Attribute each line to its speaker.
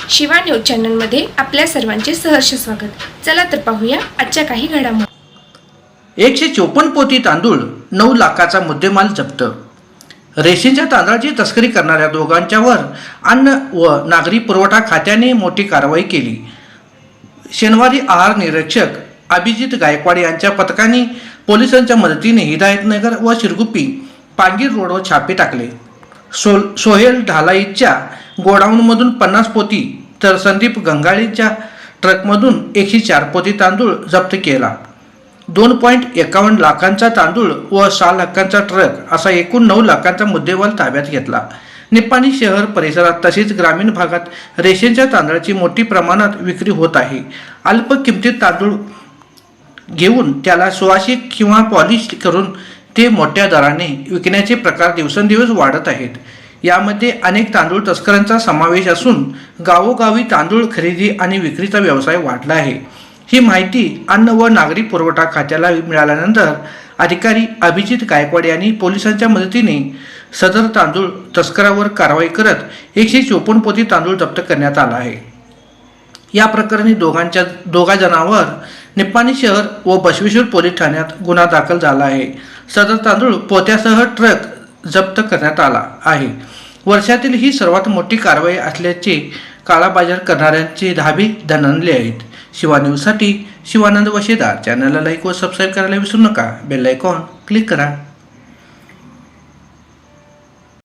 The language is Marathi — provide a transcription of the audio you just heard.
Speaker 1: शिवा न्यूज चॅनलमध्ये आपल्या सर्वांचे सहर्ष स्वागत। चला तर पाहूया आजच्या काही घडामोडी।
Speaker 2: 154 पोती तांदूळ 9 लाखाचा मुद्देमाल जप्त। रेशनच्या तांदळाची तस्करी करणाऱ्या दोघांच्यावर अन्न व नागरी पुरवठा खात्याने मोठी कारवाई केली। शनिवारी आहार निरीक्षक अभिजित गायकवाड यांच्या पथकाने पोलिसांच्या मदतीने हिदायतनगर व शिरगुप्पी पांगीर रोडवर छापे टाकले। सोहेल ढालाईच्या गोडाऊनमधून 50 पोती तर संदीप गंगाळीच्या ट्रकमधून 104 पोती तांदूळ जप्त केला। 2.51 लाखांचा तांदूळ व 6 लाखांचा ट्रक असा एकूण 9 लाखांचा मुद्देमाल ताब्यात घेतला। निप्पाणी शहर परिसरात तसेच ग्रामीण भागात रेशनच्या तांदळाची मोठी प्रमाणात विक्री होत आहे। अल्प किमतीत तांदूळ घेऊन त्याला सुवासिक किंवा पॉलिश करून ते मोठ्या दराने विकण्याचे प्रकार दिवसेंदिवस वाढत आहेत। यामध्ये अनेक तांदूळ तस्करांचा समावेश असून गावोगावी तांदूळ खरेदी आणि विक्रीचा व्यवसाय वाढला आहे। ही माहिती अन्न व नागरी पुरवठा खात्याला मिळाल्यानंतर अधिकारी अभिजित गायकवाड यांनी पोलिसांच्या मदतीने सदर तांदूळ तस्करावर कारवाई करत 154 पोती तांदूळ जप्त करण्यात आला आहे। या प्रकरणी दोघा जणांवर निप्पाणी शहर व बसवेश्वर पोलीस ठाण्यात गुन्हा दाखल झाला आहे। सदर तांदूळ पोत्यासह ट्रक जप्त करण्यात आला आहे। वर्षातील ही सर्वात मोठी कारवाई असल्याचे काळाबाजार करणाऱ्यांचे धाबे दणाणले आहेत। शिवा न्यूजसाठी शिवानंद वशेदार। चॅनलला लाईक व सबस्क्राईब करायला विसरू नका। बेल आयकॉन क्लिक करा।